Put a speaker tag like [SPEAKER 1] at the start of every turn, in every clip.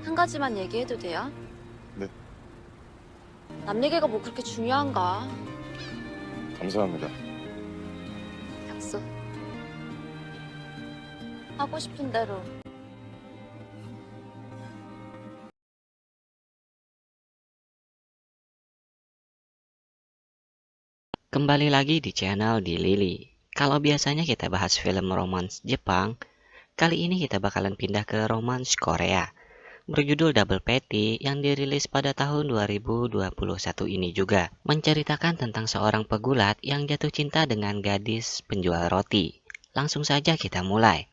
[SPEAKER 1] 한 가지만 얘기해도 돼요?
[SPEAKER 2] 네.
[SPEAKER 1] 남 얘기가 뭐 그렇게 중요한가?
[SPEAKER 2] 감사합니다.
[SPEAKER 1] 약속. 하고 싶은 대로.
[SPEAKER 3] Kembali lagi di channel di Lili. Kalau biasanya kita bahas film romans Jepang, kali ini kita bakalan pindah ke romans Korea berjudul Double Patty yang dirilis pada tahun 2021 ini juga, menceritakan tentang seorang pegulat yang jatuh cinta dengan gadis penjual roti. Langsung saja kita mulai.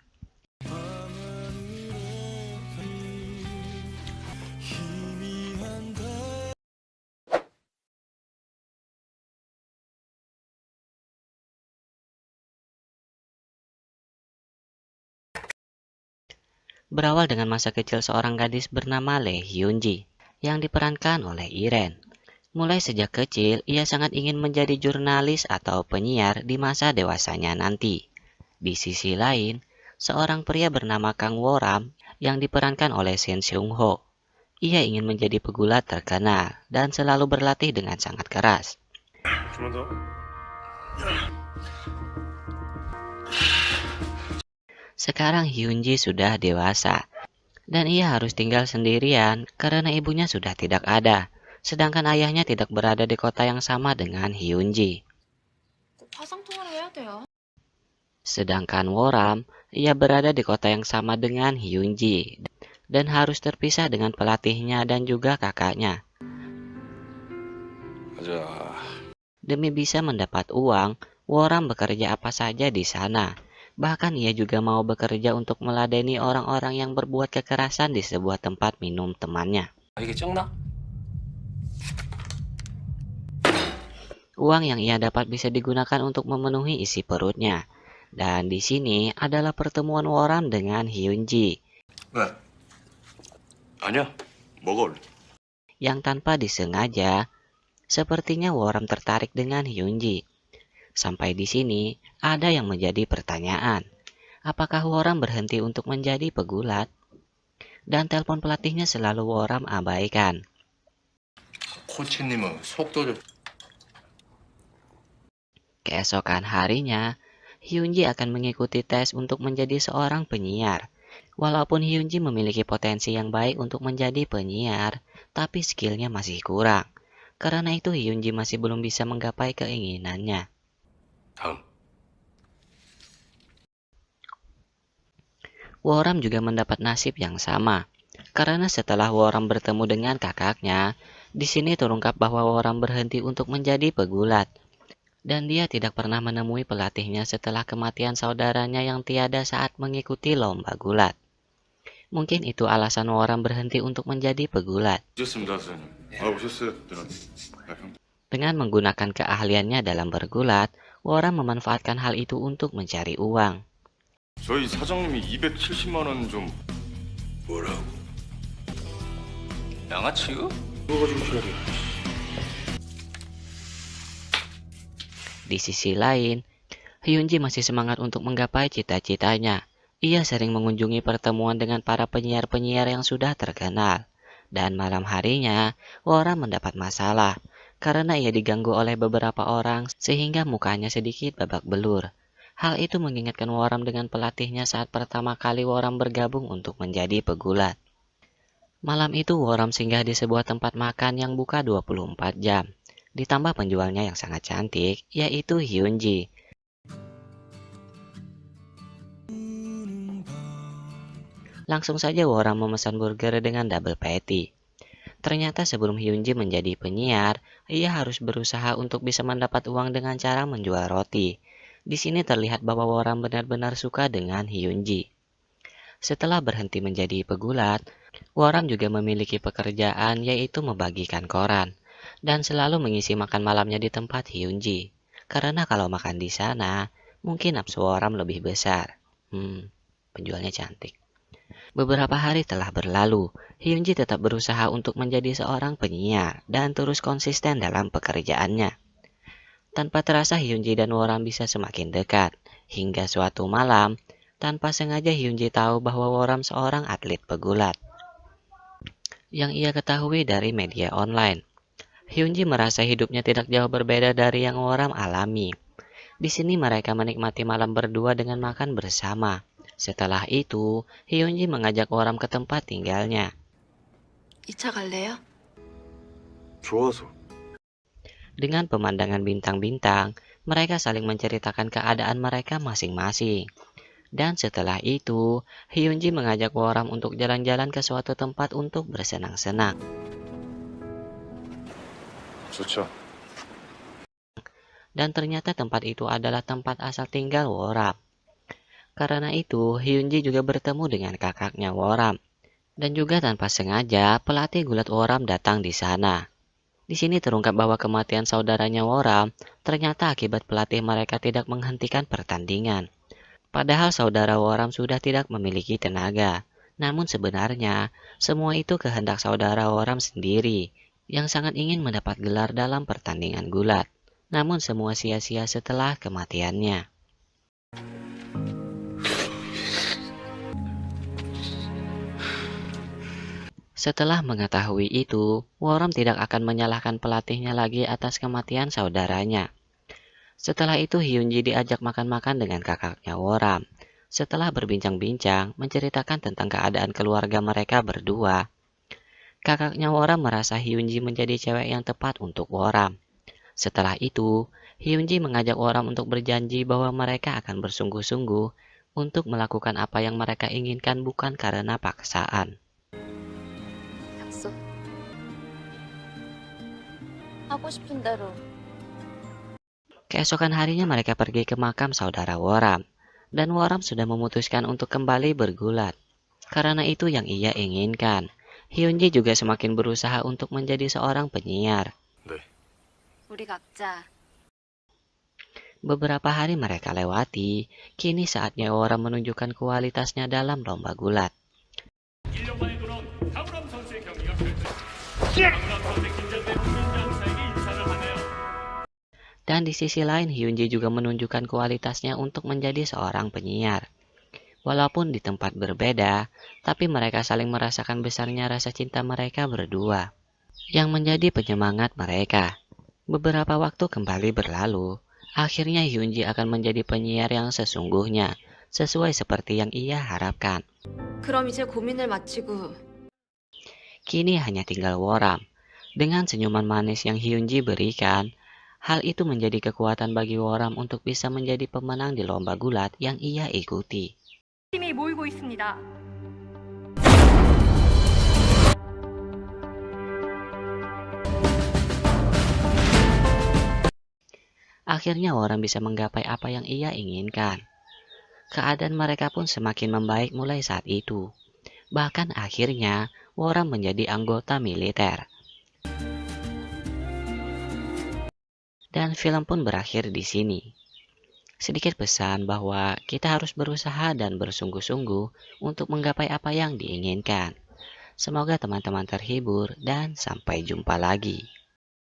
[SPEAKER 3] Berawal dengan masa kecil seorang gadis bernama Lee Hyunji yang diperankan oleh Iren. Mulai sejak kecil, ia sangat ingin menjadi jurnalis atau penyiar di masa dewasanya nanti. Di sisi lain, seorang pria bernama Kang Woram yang diperankan oleh Shin Seung Ho. Ia ingin menjadi pegulat terkenal dan selalu berlatih dengan sangat keras. Sekarang Hyunji sudah dewasa dan ia harus tinggal sendirian karena ibunya sudah tidak ada. Sedangkan ayahnya tidak berada di kota yang sama dengan Hyunji.
[SPEAKER 1] 화상통화를 해야 돼요.
[SPEAKER 3] Sedangkan Woram, ia berada di kota yang sama dengan Hyunji dan harus terpisah dengan pelatihnya dan juga kakaknya. Demi bisa mendapat uang, Woram bekerja apa saja di sana. Bahkan ia juga mau bekerja untuk meladeni orang-orang yang berbuat kekerasan di sebuah tempat minum temannya. Uang yang ia dapat bisa digunakan untuk memenuhi isi perutnya. Dan di sini adalah pertemuan Woram dengan Hyunji.
[SPEAKER 2] 아니야, 먹어.
[SPEAKER 3] Yang tanpa disengaja, sepertinya Woram tertarik dengan Hyunji. Sampai di sini, ada yang menjadi pertanyaan. Apakah Woram berhenti untuk menjadi pegulat? Dan telepon pelatihnya selalu Woram abaikan.
[SPEAKER 2] 코치님은 속도를.
[SPEAKER 3] Keesokan harinya, Hyunji akan mengikuti tes untuk menjadi seorang penyiar. Walaupun Hyunji memiliki potensi yang baik untuk menjadi penyiar, tapi skillnya masih kurang. Karena itu Hyunji masih belum bisa menggapai keinginannya. Woram juga mendapat nasib yang sama. Karena setelah Woram bertemu dengan kakaknya, di sini terungkap bahwa Woram berhenti untuk menjadi pegulat. Dan dia tidak pernah menemui pelatihnya setelah kematian saudaranya yang tiada saat mengikuti lomba gulat. Mungkin itu alasan Woram berhenti untuk menjadi pegulat. Dengan menggunakan keahliannya dalam bergulat, Woram memanfaatkan hal itu untuk mencari uang.
[SPEAKER 2] 저희 사장님이 270만 원 좀. 뭐라고? 양아치요? 뭐가 좀 필요해?
[SPEAKER 3] Di sisi lain, Hyunji masih semangat untuk menggapai cita-citanya. Ia sering mengunjungi pertemuan dengan para penyiar-penyiar yang sudah terkenal. Dan malam harinya, Woram mendapat masalah karena ia diganggu oleh beberapa orang sehingga mukanya sedikit babak belur. Hal itu mengingatkan Woram dengan pelatihnya saat pertama kali Woram bergabung untuk menjadi pegulat. Malam itu Woram singgah di sebuah tempat makan yang buka 24 jam. Ditambah penjualnya yang sangat cantik, yaitu Hyunji. Langsung saja Woram memesan burger dengan double patty. Ternyata sebelum Hyunji menjadi penyiar, ia harus berusaha untuk bisa mendapat uang dengan cara menjual roti. Di sini terlihat bahwa Woram benar-benar suka dengan Hyunji. Setelah berhenti menjadi pegulat, Woram juga memiliki pekerjaan yaitu membagikan koran. Dan selalu mengisi makan malamnya di tempat Hyunji. Karena kalau makan di sana, mungkin nafsu Woram lebih besar. Penjualnya cantik. Beberapa hari telah berlalu, Hyunji tetap berusaha untuk menjadi seorang penyiar dan terus konsisten dalam pekerjaannya. Tanpa terasa Hyunji dan Woram bisa semakin dekat, hingga suatu malam, tanpa sengaja Hyunji tahu bahwa Woram seorang atlet pegulat. yang ia ketahui dari media online. Hyunji merasa hidupnya tidak jauh berbeda dari yang Woram alami. Di sini mereka menikmati malam berdua dengan makan bersama. Setelah itu, Hyunji mengajak Woram ke tempat tinggalnya.
[SPEAKER 1] 2차 갈래요?
[SPEAKER 2] 좋아서.
[SPEAKER 3] Dengan pemandangan bintang-bintang, mereka saling menceritakan keadaan mereka masing-masing. Dan setelah itu, Hyunji mengajak Woram untuk jalan-jalan ke suatu tempat untuk bersenang-senang.
[SPEAKER 2] 좋죠.
[SPEAKER 3] Dan ternyata tempat itu adalah tempat asal tinggal Woram. Karena itu, Hyunji juga bertemu dengan kakaknya Woram. Dan juga tanpa sengaja, pelatih gulat Woram datang di sana. Di sini terungkap bahwa kematian saudaranya Woram ternyata akibat pelatih mereka tidak menghentikan pertandingan. Padahal saudara Woram sudah tidak memiliki tenaga. Namun sebenarnya, semua itu kehendak saudara Woram sendiri yang sangat ingin mendapat gelar dalam pertandingan gulat. Namun semua sia-sia setelah kematiannya. Setelah mengetahui itu, Woram tidak akan menyalahkan pelatihnya lagi atas kematian saudaranya. Setelah itu Hyunji diajak makan-makan dengan kakaknya Woram. Setelah berbincang-bincang menceritakan tentang keadaan keluarga mereka berdua, kakaknya Woram merasa Hyunji menjadi cewek yang tepat untuk Woram. Setelah itu, Hyunji mengajak Woram untuk berjanji bahwa mereka akan bersungguh-sungguh untuk melakukan apa yang mereka inginkan bukan karena paksaan.
[SPEAKER 1] 약속. 하고 싶은 대로.
[SPEAKER 3] Keesokan harinya mereka pergi ke makam saudara Woram, dan Woram sudah memutuskan untuk kembali bergulat. Karena itu yang ia inginkan. Hyunji juga semakin berusaha untuk menjadi seorang penyiar.
[SPEAKER 2] 네.
[SPEAKER 1] 우리 각자.
[SPEAKER 3] Beberapa hari mereka lewati, kini saatnya Woram menunjukkan kualitasnya dalam lomba gulat. Dan di sisi lain Hyunji juga menunjukkan kualitasnya untuk menjadi seorang penyiar. Walaupun di tempat berbeda, tapi mereka saling merasakan besarnya rasa cinta mereka berdua, yang menjadi penyemangat mereka. Beberapa waktu kembali berlalu, akhirnya Hyunji akan menjadi penyiar yang sesungguhnya, sesuai seperti yang ia harapkan.
[SPEAKER 1] 그럼 이제 고민을 마치고
[SPEAKER 3] Kini hanya tinggal Woram. Dengan senyuman manis yang Hyunji berikan, hal itu menjadi kekuatan bagi Woram untuk bisa menjadi pemenang di lomba gulat yang ia ikuti.
[SPEAKER 4] 팀이 모이고 있습니다.
[SPEAKER 3] Akhirnya Woram bisa menggapai apa yang ia inginkan. Keadaan mereka pun semakin membaik mulai saat itu. Bahkan akhirnya Woram menjadi anggota militer. Dan film pun berakhir di sini. Sedikit pesan bahwa kita harus berusaha dan bersungguh-sungguh untuk menggapai apa yang diinginkan. Semoga teman-teman terhibur dan sampai jumpa lagi.